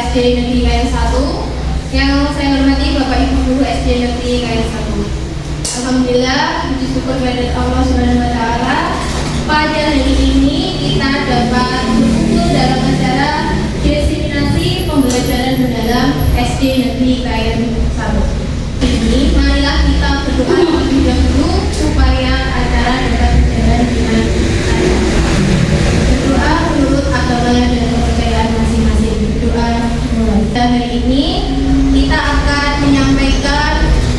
SD Negeri KN 1. Yang saya hormati Bapak Ibu Guru SD Negeri KN 1. Alhamdulillah, puji syukur kehadirat Allah Subhanahu wa taala. Pada hari ini kita dapat berkumpul dalam acara diseminasi pembelajaran mendalam SD Negeri KN 1. Ini marilah kita berdoa terlebih dahulu supaya acara dapat berjalan dengan lancar. Berdoa menurut agama dan kepercayaan masing-masing. Berdoa mulai. Dan hari ini kita akan menyampaikan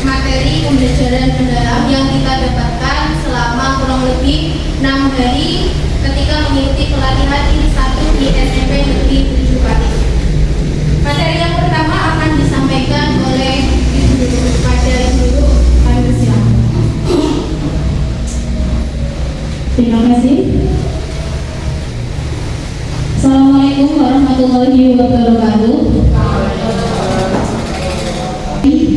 materi pembelajaran mendalam yang kita dapatkan selama kurang lebih 6 hari ketika mengikuti pelatihan ini 1 di SMP Negeri 7 Pati. Materi yang pertama akan disampaikan oleh Ibu Guru. Pada Ibu Guru, kami bersilakan. Terima kasih. Assalamualaikum warahmatullahi wabarakatuh.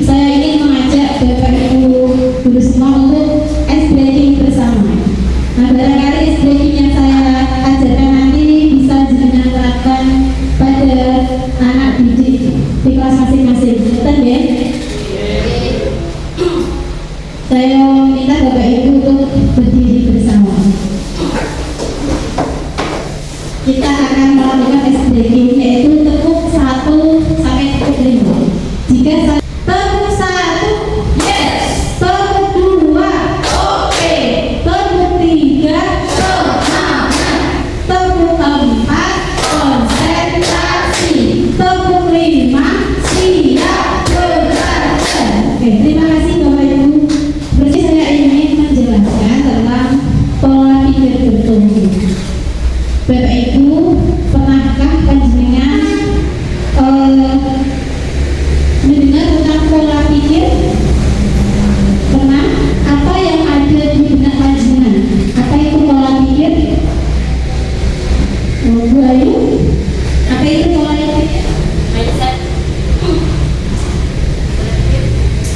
Saya ingin mengajak Bapak Ibu Guru semua untuk ice breaking bersama. Nah, barangkali ice breaking yang saya ajarkan nanti bisa diterapkan pada anak didik di kelas masing-masing. Betul ya? Saya minta Bapak Ibu untuk berdiri bersama. Kita akan melakukan ice breaking, yaitu tepuk 1 sampai tepuk 5. Jika tepuk 1, yes. Tepuk 2, oke. Tepuk 3, semangat. Tepuk 4, konsentrasi. Tepuk 5, siap belajar. Oke, terima kasih Bapak Ibu. Berarti saya ingin menjelaskan tentang pola pikir bertumbuh. Bapak Ibu, pernahkah panjenengan mendengar tentang pola pikir? Pernah? Apa yang ada di benak panjenengan? Apa itu pola pikir? Bu Ayu, apa itu pola pikir? Mindset.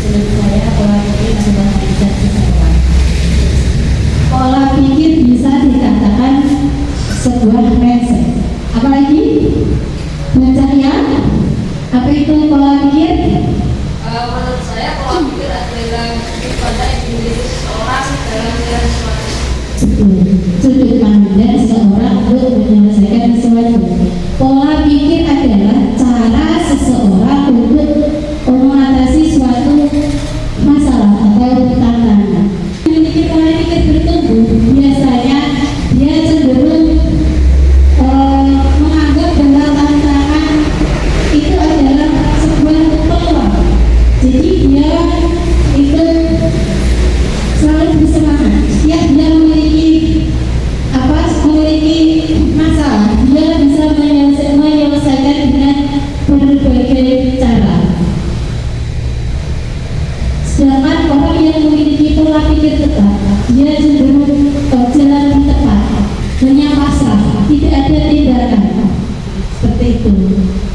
Menurut saya pola pikir adalah mindset seseorang. Pola pikir bisa dikatakan sebuah mindset. Apalagi Cahya, apa itu pola pikir? Menurut saya pola pikir adalah pada yang dimiliki seseorang dalam menyelesaikan sesuatu. Sudut pandang seseorang untuk menyelesaikan sesuatu. Pola pikir adalah cara seseorang untuk mengatasi suatu masalah atau tantangan. Memiliki pola pikir bertumbuh, biasanya dia cenderung menganggap bahwa tantangan itu adalah sebuah peluang. Jadi dia itu selalu bersemangat. Setiap dia memiliki masalah, dia bisa menyelesaikan dengan berbagai cara. Sedangkan orang yang memiliki pola pikir tetap, dia cenderung jalan tepat, hanya pasrah, tidak ada tindakan. Seperti itu.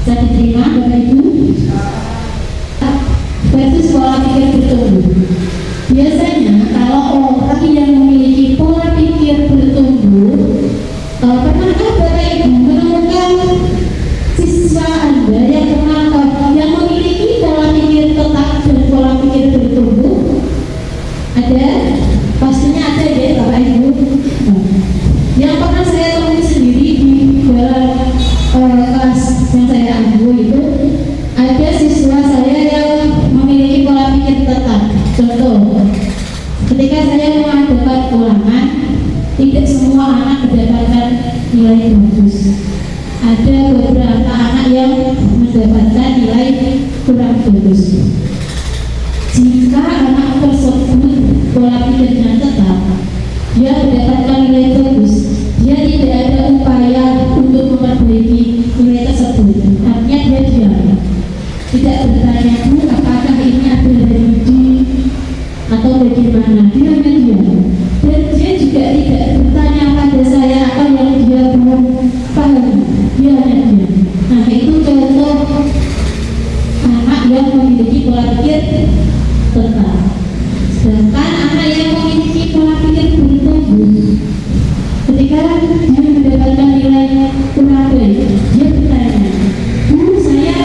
Bisa diterima Bapak Ibu? Versus pola pikir bertumbuh. Biasanya kalau orang yang memiliki pola pikir bertumbuh, pernahkah Bapak Ibu menemukan siswa Anda yang memiliki pola pikir tetap dan pola pikir bertumbuh? Ada? Pastinya ada ya Bapak Ibu. Yang pernah saya temui sendiri di dalam kelas yang saya ambil itu, ada siswa saya yang memiliki pola pikir tetap. Contoh, ketika saya mengadakan ulangan, tidak semua anak mendapatkan nilai bagus. Ada beberapa anak yang mendapatkan nilai kurang bagus. Jika anak tersebut pola pikirnya tetap, dia mendapatkan nilai bagus, dia tidak ada upaya untuk memperbaiki nilai tersebut. Artinya dia diam, tidak bertanya, Bu, apakah ini ada remedi atau bagaimana? Dia hanya diam. Dan dia juga tidak bertanya pada saya apa yang dia belum paham. Dia hanya diam. Nah, itu contoh anak yang memiliki pola pikir tetap. Sedangkan anak yang memiliki pola pikir bertumbuh, ketika dia mendapatkan nilai kurang baik, dia bertanya, Bu, saya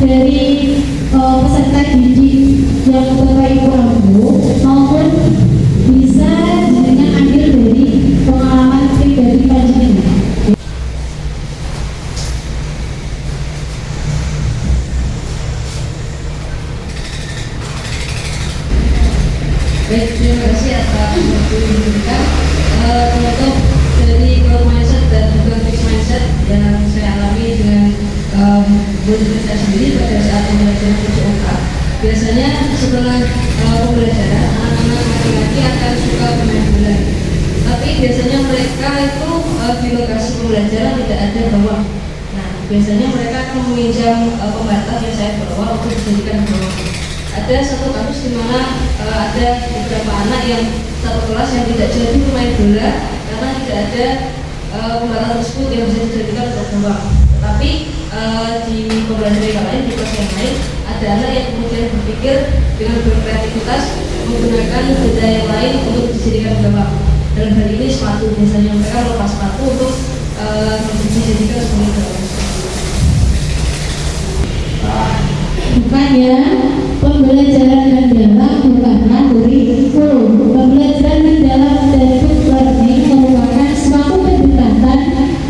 dari peserta didik yang Bapak Ibu ambil maupun bisa dengan ambil dari pengalaman pribadi panjenengan. Baik, terima kasih atas waktu yang diberikan. Untuk dari growth mindset dan juga fixed mindset yang saya alami dengan diri saya sendiri pada saat pembelajaran PJOK. Biasanya setelah pembelajaran anak-anak laki-laki akan suka bermain bola. Tapi biasanya mereka itu di lokasi pembelajaran tidak ada gawang. Nah, biasanya mereka akan meminjam pembatas yang saya bawa untuk dijadikan gawang. Ada satu kasus di mana ada beberapa anak yang satu kelas yang tidak jadi bermain bola karena tidak ada pembatas tersebut yang bisa dijadikan untuk gawang. Tetapi di pembelajaran yang lain, di kelas yang lain, ada anak yang kemudian berpikir dengan berkreativitas menggunakan benda yang lain untuk dijadikan gawang. Dalam hal ini sepatu, biasanya mereka melepas sepatu untuk dijadikan sebagai gawang. Bukannya pembelajaran mendalam bukanlah kurikulum. Pembelajaran mendalam dari learning merupakan suatu pendekatan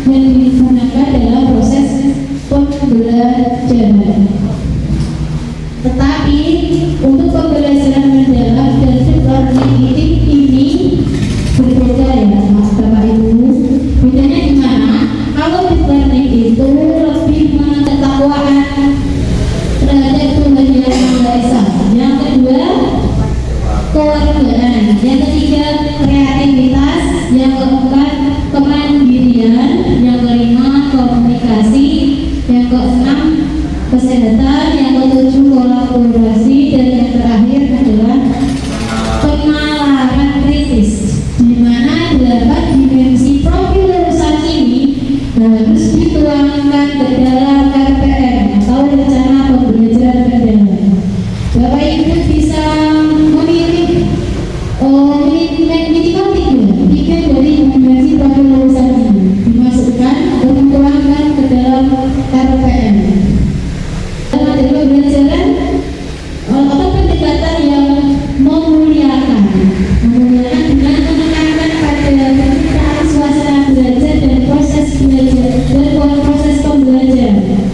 yang digunakan dalam proses pembelajaran. Tetapi untuk pembelajaran mendalam dan learning ini berbeda ya Bapak Ibu. Bedanya di mana? Kalau deep learning itu lebih mengetakwaan terhadap Tuhan Yang Maha Esa. Yang kedua, kewargaan. Yang ketiga, kreativitas. Yang keempat, kemandirian. Yang kelima, komunikasi. Yang keenam, kesehatan. Yang ketujuh, kolaborasi. Dan yang terakhir adalah penalaran kritis, di mana 8 dimensi profil lulusan ini harus dituangkan ke dalam RPM atau rencana pembelajaran mendalam. Bapak Ibu bisa memilih minimal tiga dari dimensi profil lulusan ini dimasukkan atau dituangkan ke dalam RPM. Dalam pembelajaran atau pendekatan yang memuliakan dengan menekankan pada penciptaan suasana belajar dan proses belajar dan proses pembelajaran.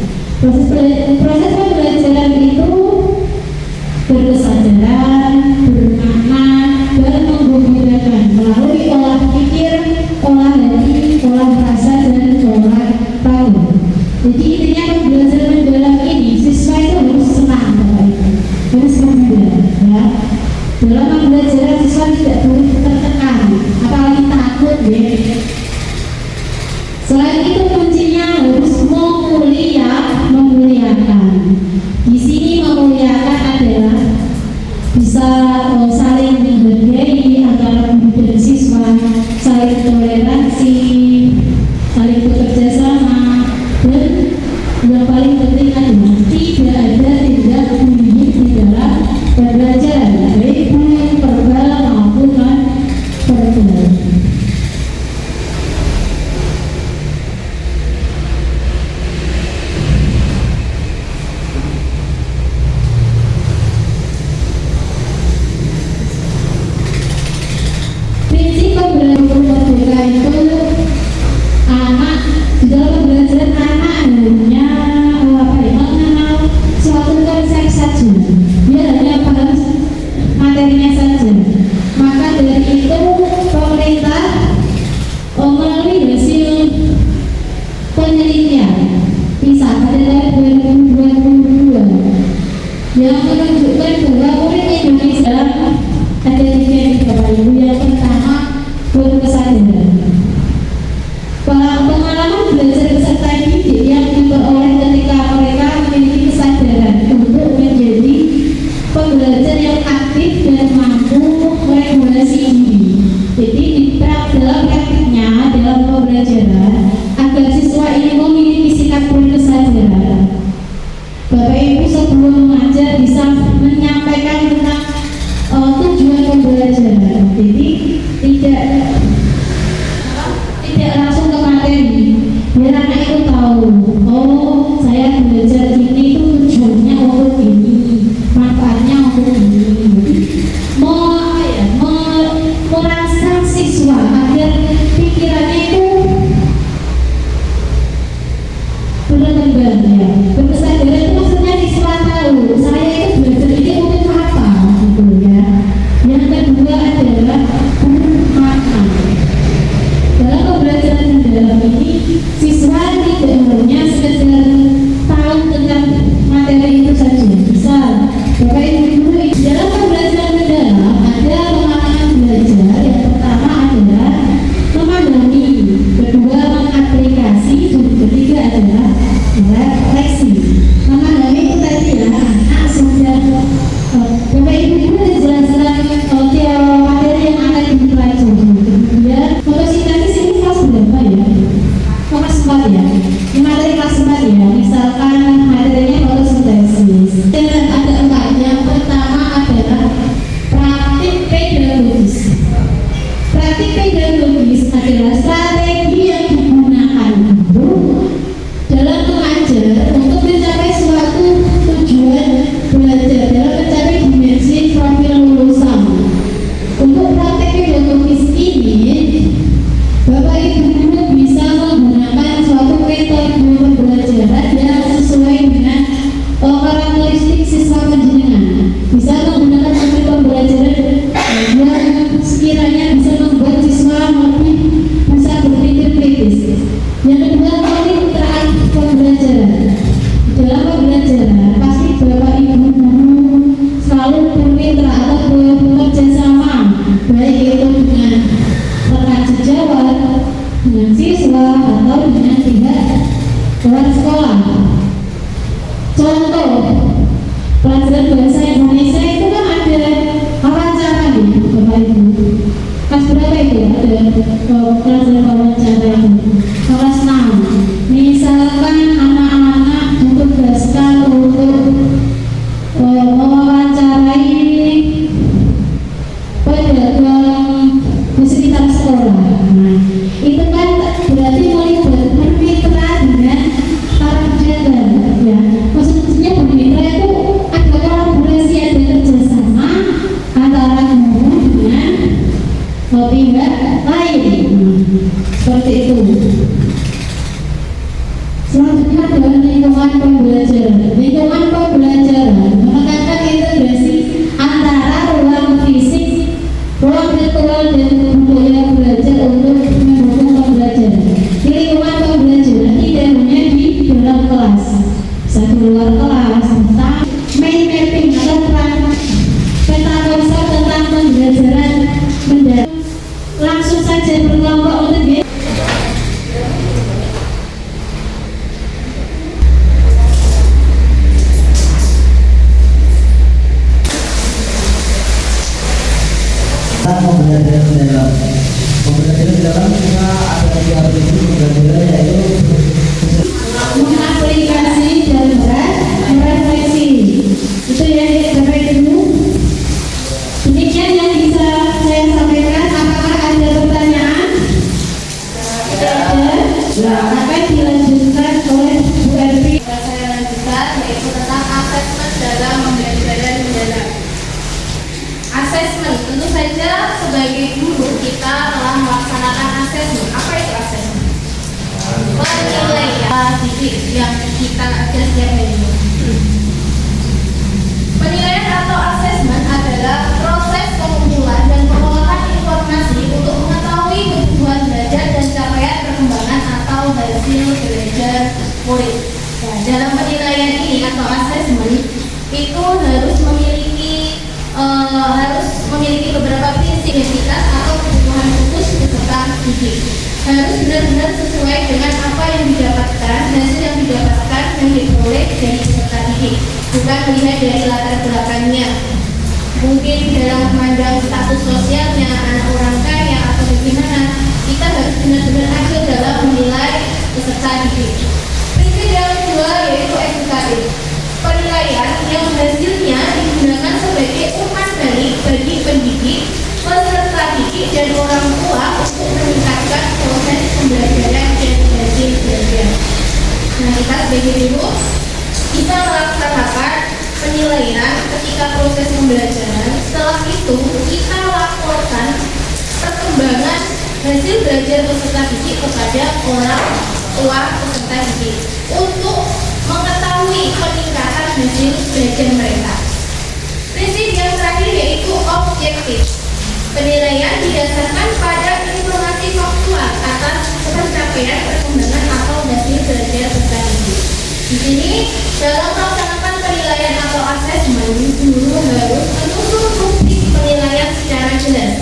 Proses pembelajaran itu berkesadaran, bermakna, dan menggembirakan melalui olah pikir, olah hati, olah rasa, dan olah tahu. Jadi intinya pembelajaran mendalam ini siswa itu harus senang, harus gembira, ya. Dalam pembelajaran siswa tidak boleh tertekan, apalagi takut, ya. Selain itu kuncinya harus memuliakan. Di sini memuliakan adalah bisa saling menghargai antara guru dan siswa, saling toleransi, saling bekerja sama, dan yang paling penting adalah tidak ada tindak bullying di dalam pembelajaran, baik bullying verbal maupun non verbal. Prinsip pembelajaran merdeka itu anak di dalam pembelajaran anak hanya mengenal suatu konsep saja, dia hanya paham materinya saja. Maka dari itu pemerintah melalui hasil penelitian PISA pada tahun 2022 yang menunjukkan bahwa murid Indonesia ada 3 nih Bapak Ibu. Yang pertama, berkesadaran. Pengalaman belajar peserta didik yang diperoleh ketika mereka memiliki kesadaran untuk menjadi pembelajar yang aktif dan mampu meregulasi diri. Jadi dalam praktiknya dalam pembelajaran agar siswa ini memiliki sikap berkesadaran, Bapak Ibu sebelum mengajar bisa menyampaikan tentang tujuan pembelajaran. Jadi tidak langsung ke materi, biar anak itu tahu, oh saya belajar ini itu tujuannya kelas dan wawancara itu. Kelas 6, misalkan anak-anak ditugaskan untuk mewawancarai pedagang di sekitar sekolah. Nah, itu kan berarti melibatkan mitra dengan para pedagang, ya. Maksudnya bermitra itu ada kolaborasi, ada kerjasama antara guru dengan pihak lain. Seperti itu. Selanjutnya adalah lingkungan pembelajaran. Lingkungan pembelajaran menekankan integrasi antara ruang fisik, ruang virtual dan budaya belajar untuk mendukung pembelajaran. Di lingkungan pembelajaran tidak hanya di dalam kelas, bisa di luar kelas, tentang mind mapping atau peta konsep tentang pembelajaran mendalam. Langsung saja berkelompok untuk pembelajaran mendalam. Pembelajaran mendalam kita ada tiga prinsip pembelajaran, yaitu mengaplikasi dan merefleksi. Itu yang Bapak Ibu. Demikian yang bisa saya sampaikan. Apakah ada pertanyaan? Tidak ada. Akan dilanjutkan oleh Bu Ervi. Saya lanjutkan yaitu tentang asesmen dalam pembelajaran mendalam. Asesmen, tentu saja sebagai guru kita telah melaksanakan asesmen. Apa itu asesmen? Penilaian didik yang kita ada setiap hari. Penilaian atau asesmen adalah proses pengumpulan dan pengolahan informasi untuk mengetahui kebutuhan belajar dan capaian perkembangan atau hasil belajar murid. Nah, dalam penilaian ini atau asesmen itu harus memiliki beberapa prinsip identitas atau kebutuhan khusus peserta didik. Harus benar-benar sesuai dengan apa yang didapatkan, hasil yang didapatkan yang diperoleh dari peserta didik, bukan melihat dari latar belakangnya. Mungkin dalam memandang status sosialnya, anak orang kaya atau bagaimana, kita harus benar-benar adil dalam menilai peserta didik. Prinsip yang kedua yaitu edukatif. Penilaian yang hasilnya digunakan sebagai umpan balik bagi pendidik, peserta didik, dan orang tua untuk meningkatkan proses pembelajaran dan hasil belajar. Nah, kita sebagai guru bisa melaksanakan penilaian ketika proses pembelajaran. Setelah itu kita laporkan perkembangan hasil belajar peserta didik kepada orang tua peserta didik untuk mengetahui peningkatan hasil belajar mereka. Prinsip yang terakhir yaitu objektif. Penilaian didasarkan pada informasi faktual atas pencapaian perkembangan atau hasil belajar peserta didik. Di sini dalam melaksanakan penilaian atau asesmen, guru harus menyusun rubrik penilaian secara jelas.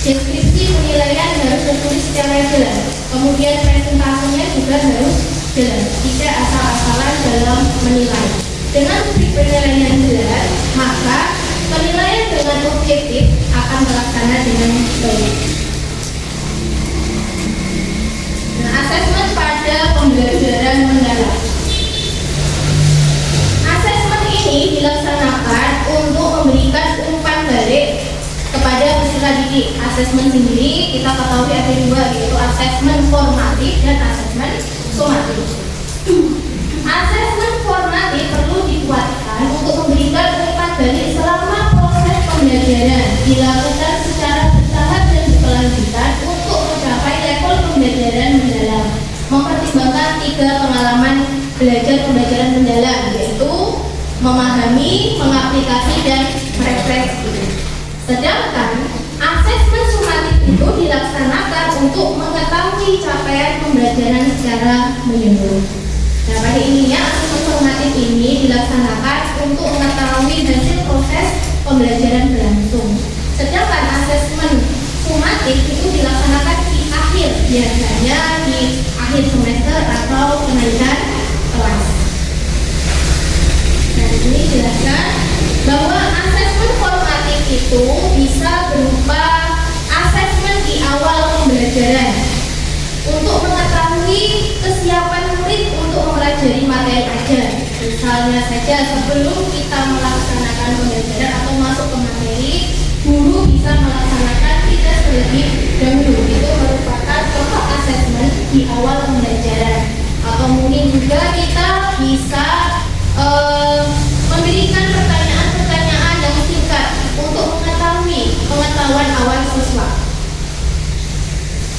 Deskripsi penilaian harus tertulis secara jelas. Kemudian presentasinya juga harus jelas, tidak asal-asalan dalam menilai. Dengan rubrik penilaian yang jelas, maka penilaian dengan objektif akan terlaksana dengan baik. Nah, asesmen pada pembelajaran mendalam. Asesmen ini dilaksanakan untuk memberikan umpan balik kepada peserta didik. Asesmen sendiri kita ketahui ada dua, yaitu asesmen formatif dan asesmen sumatif. Asesmen formatif perlu dikuatkan untuk memberikan umpan balik selama proses pembelajaran dilakukan secara bertahap dan berkelanjutan untuk mencapai level pembelajaran mendalam. Mempertimbangkan 3 pengalaman belajar pembelajaran mendalam, yaitu memahami, mengaplikasi, dan merefleksi. Sedangkan asesmen sumatif itu dilaksanakan untuk mengetahui capaian pembelajaran secara menyeluruh. Nah, pada intinya asesmen formatif ini dilaksanakan untuk mengetahui hasil proses pembelajaran berlangsung. Sedangkan asesmen sumatif itu dilaksanakan di akhir, biasanya di akhir semester atau kenaikan kelas. Nah, di sini jelaskan bahwa asesmen formatif itu bisa berupa asesmen di awal pembelajaran untuk mengetahui kesiapan murid untuk mempelajari materi ajar. Misalnya saja sebelum kita melaksanakan pembelajaran atau masuk ke materi, guru bisa melaksanakan tes terlebih dahulu. Itu merupakan contoh asesmen di awal pembelajaran. Atau mungkin juga kita bisa memberikan pertanyaan-pertanyaan yang singkat untuk mengetahui pengetahuan awal siswa.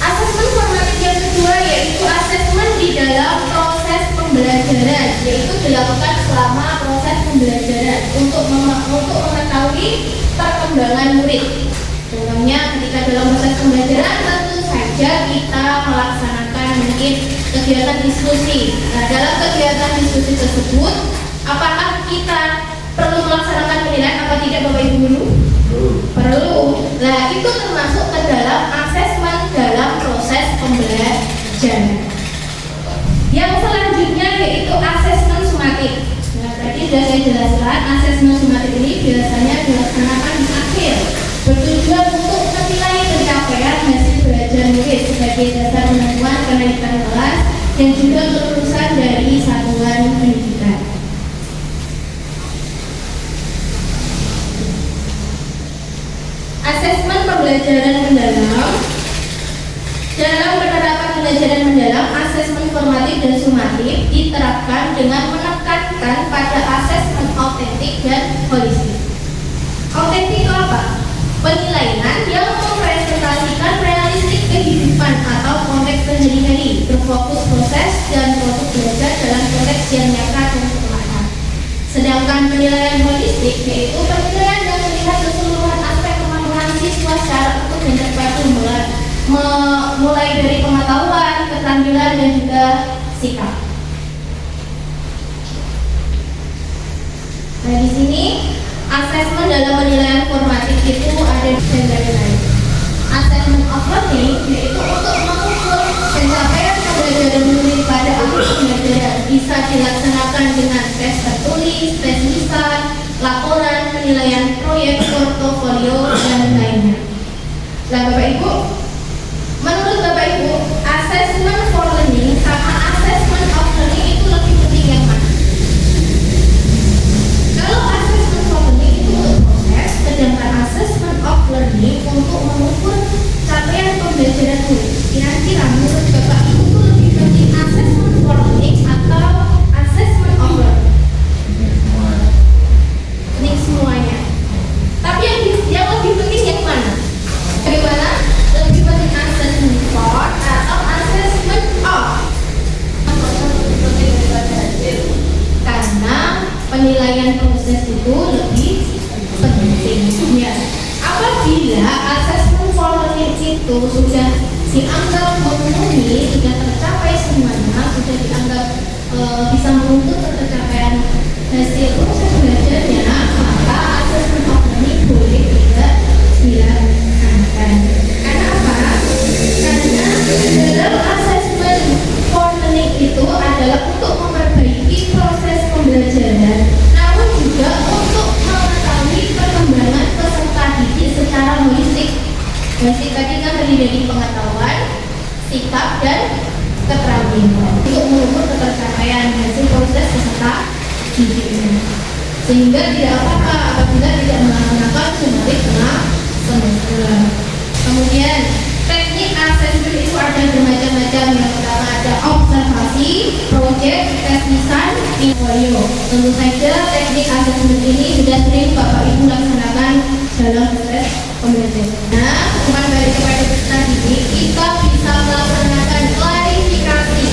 Asesmen formatif yang kedua yaitu asesmen di dalam proses pembelajaran, yaitu dilakukan selama proses pembelajaran untuk mengetahui perkembangan murid. Contohnya ketika dalam proses pembelajaran tentu saja kita melaksanakan mungkin kegiatan diskusi. Nah, dalam kegiatan diskusi tersebut, apakah kita perlu melaksanakan penilaian apa tidak Bapak Ibu guru? Perlu. Nah, itu termasuk ke dalam asesmen dalam proses pembelajaran. Yang selanjutnya yaitu asesmen sumatif. Nah, tadi sudah saya jelaskan, asesmen sumatif ini biasanya dilaksanakan di akhir, bertujuan untuk menilai pencapaian hasil belajar murid sebagai dasar penentuan kenaikan kelas dan juga kelulusan dari satuan pendidikan. Asesmen pembelajaran mendalam. Dalam penerapan pembelajaran mendalam, asesmen formatif dan sumatif diterapkan dengan menekankan pada asesmen autentik dan holistik. Autentik itu apa? Penilaian yang merepresentasikan realistik kehidupan atau konteks sehari-hari, berfokus proses dan produk belajar dalam konteks yang nyata dan perlahan. Sedangkan penilaian holistik yaitu penilaian yang melihat keseluruhan aspek kemampuan siswa secara utuh dan terpadu, mulai dari pengetahuan, keterampilan dan juga sikap. Nah, di sini asesmen dalam penilaian formatif itu ada dari lain. Asesmen of learning yaitu untuk mengukur pencapaian pembelajaran murid pada akhir pembelajaran bisa dilaksanakan dengan tes tertulis, tes lisan, laporan, penilaian proyek, portofolio dan lainnya. Nah, Bapak Ibu, menurut Bapak Ibu, asesmen for learning sama asesmen of learning itu lebih penting yang mana? Kalau asesmen for learning itu untuk proses, sedangkan asesmen of learning untuk mengukur capaian pembelajaran murid. Kira-kira menurut Bapak Ibu itu lebih penting asesmen for learning atau asesmen of learning? Penting semuanya. Tapi yang lebih penting yang mana? Bagaimana? Lebih penting asesmen for atau asesmen of? Karena penilaian proses itu lebih penting. Ya. Apabila asesmen for learning itu sudah dianggap memenuhi, sudah tercapai semuanya, sudah dianggap bisa menuntut tercapaian hasil proses belajarnya, maka asesmen of learning boleh tidak dilaksanakan. Karena apa? Karena dalam asesmen for learning itu adalah untuk memperbaiki proses pembelajaran, namun juga untuk mengetahui perkembangan peserta didik secara holistik. Holistik tadi kan terdiri dari pengetahuan, sikap, dan keterampilan untuk mengukur ketercapaian hasil proses peserta didiknya. Sehingga tidak apa-apa apabila tidak melaksanakan sembari tengah semester. Kemudian teknik asesmen itu ada bermacam-macam. Yang pertama ada observasi, project, tes lisan, portfolio. Tentu saja teknik asesmen ini sudah sering Bapak Ibu laksanakan dalam proses pembelajaran. Nah, bukan dari kepada peserta didik, kita bisa melaksanakan klarifikasi,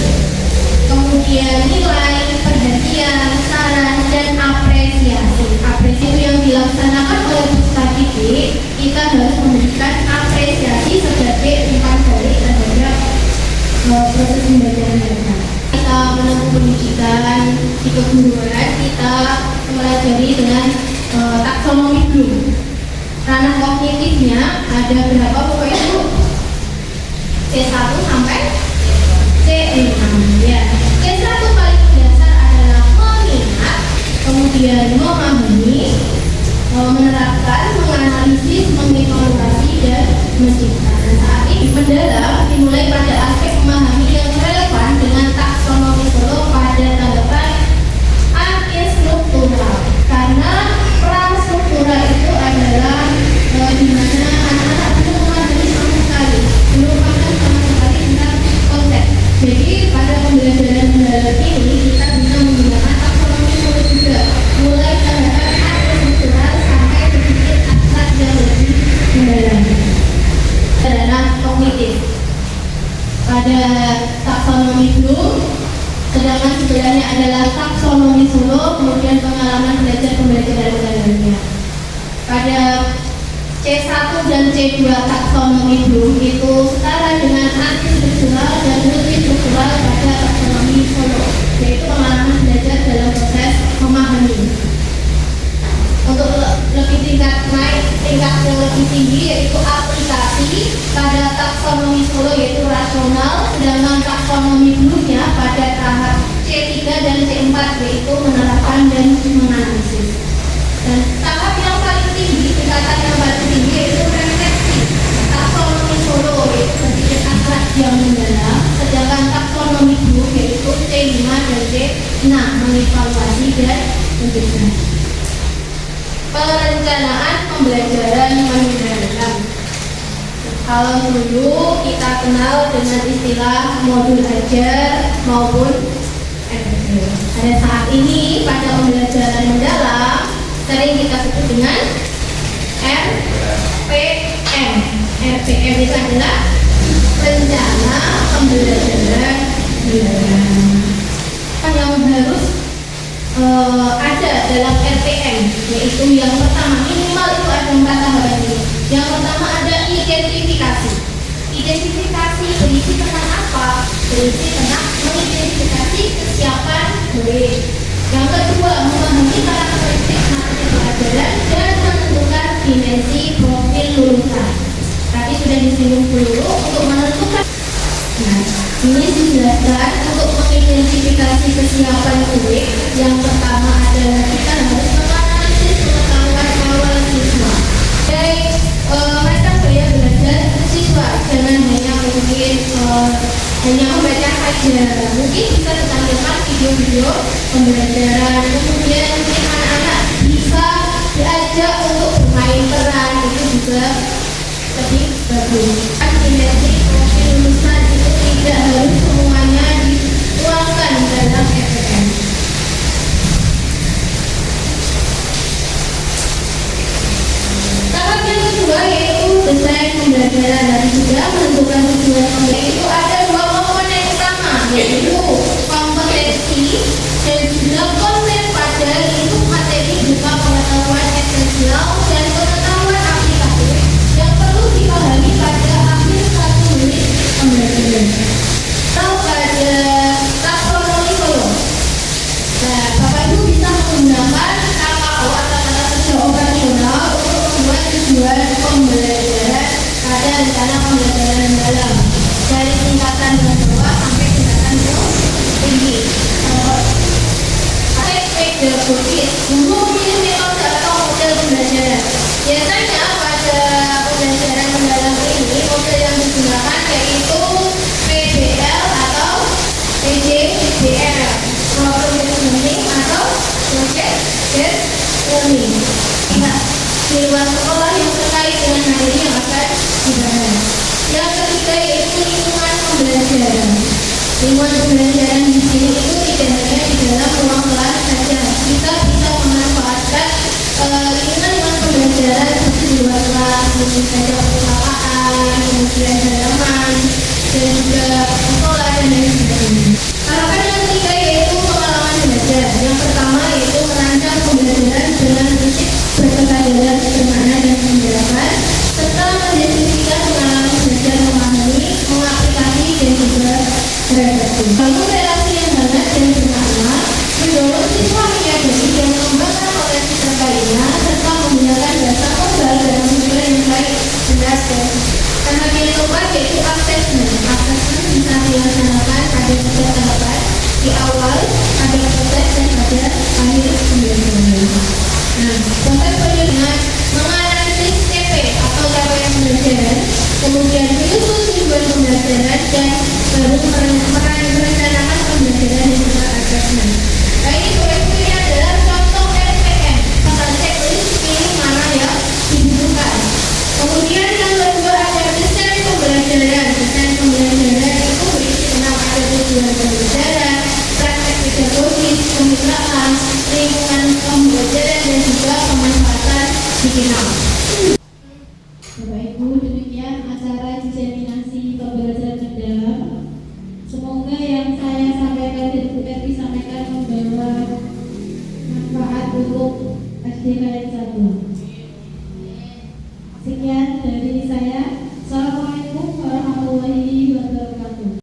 kemudian nilai, perhatian, saran, dan apresiasi. Apresiasi yang dilaksanakan oleh peserta didik, kita harus memberikan apresiasi sebagai umpan balik terhadap proses pembelajaran mereka. Kita menempuh pendidikan di keguruan, kita mempelajari dengan taksonomi Bloom. Ranah kognitifnya ada berapa Bapak Ibu? C1 sampai C6 ya. C1 paling dasar adalah mengingat, kemudian memahami, menerapkan, menganalisis, mengevaluasi, dan mencipta. Saat ini mendalam dimulai pada aspek memahami kemudian pengalaman belajar pembelajaran mendalamnya. Pada C1 dan C2 taksonomi Bloom itu setara dengan arti struktural dan multistruktural pada taksonomi Solo, yaitu pengalaman belajar dalam proses memahami. Untuk lebih tingkat yang lebih tinggi yaitu aplikasi pada taksonomi Solo yaitu rasional, sedangkan taksonomi Bloomnya pada tahap C3 dan C4 yaitu menerapkan dan menganalisis. Dan tahap yang paling tinggi, tingkatan yang paling tinggi yaitu refleksi taksonomi Solo yaitu berpikir abstrak yang mendalam, sedangkan taksonomi Bloom yaitu C5 dan C6 mengevaluasi dan mendesain. Perencanaan pembelajaran mendalam. Kalau dulu kita kenal dengan istilah modul ajar maupun FPM. Pada saat ini pada pembelajaran mendalam sering kita sebut dengan RPM. RPM itu adalah rencana pembelajaran mendalam. Yang harus ada dalam RPM, yaitu yang pertama minimal itu ada 4 tahapan ini. Yang pertama ada identifikasi. Identifikasi berisi tentang apa? Berisi tentang mengidentifikasi kesiapan murid. Yang kedua memahami karakteristik materi pelajaran dan menentukan dimensi profil lulusan. Tadi sudah disinggung dulu untuk menentukan. Nah, ini dijelaskan untuk mengidentifikasi kesiapan murid. Yang pertama adalah kita harus menganalisis pengetahuan awal siswa. Jadi macam gaya belajar siswa, jangan hanya mungkin hanya membaca saja. Mungkin bisa ditampilkan video-video pembelajaran. Kemudian mungkin anak-anak bisa diajak untuk bermain peran, itu juga lebih bagus. Dimensi profil lulusan itu tidak harus semuanya dituangkan dalam SPM. Tahap yang kedua yaitu desain pembelajaran dan juga menentukan tujuan pembelajaran. Itu ada 2 komponen utama, yaitu kompetensi dan juga konten pada itu materi berupa pengetahuan esensial dan pengetahuan aplikatif yang perlu dipahami pada akhir 1 unit pembelajaran. Atau pada taksonomi Solo. Nah, Bapak Ibu bisa menggunakan KKO atau kata kerja operasional untuk membuat tujuan pembelajaran pada rencana pembelajaran mendalam dari tingkatan yang bawah sampai tingkatan yang tinggi. Pedagogis memilih metode atau model pembelajaran. Biasanya pada pembelajaran mendalam ini model yang digunakan yaitu PBL atau PJBL, Project Learning atau Project Based Learning. Di luar sekolah yang terkait dengan materi yang akan dibahas. Yang ketiga yaitu lingkungan pembelajaran. Lingkungan pembelajaran di sini itu tidak hanya di dalam ruang kelas saja. Kita bisa memanfaatkan lingkungan pembelajaran seperti di luar kelas, mungkin saja perpustakaan, kemudian halaman, dan juga sekolah dan lain sebagainya. Harapan yang ketiga yaitu pengalaman belajar. Yang pertama yaitu merancang pembelajaran dengan prinsip berkesadaran, bermakna dan penjelasan, serta mendefinisikan pengalaman belajar memahami, mengaplikasi dan juga berefleksi. Bangun relasi yang hangat dan bermakna, mendorong siswa menyadari dan mengembangkan potensi terbaiknya, serta menggunakan dasar modal dalam tujuan yang baik, benar dan tahap yang keempat yaitu assessment. Assessment bisa dilaksanakan pada 3 tahapan, di awal, pada proses dan pada akhir pembelajaran. Nah, proses penilaian menganalisis TP atau capaian pembelajaran, kemudian menyusun tujuan pembelajaran dan baru merencanakan pembelajaran dan juga assessment. Nah, ini adalah contoh RPM, kata checklist pilih mana yang dibutuhkan. Kemudian yang kedua ada desain pembelajaran. Desain pembelajaran itu berisi tentang ada tujuan pembelajaran, praktek pedagogis, kemitraan, lingkungan pembelajaran dan juga pemanfaatan digital. Bapak Ibu, demikian acara diseminasi pembelajaran mendalam. Semoga yang saya sampaikan dan Bu Erwi sampaikan membawa untuk SD KN 1. Sekian dari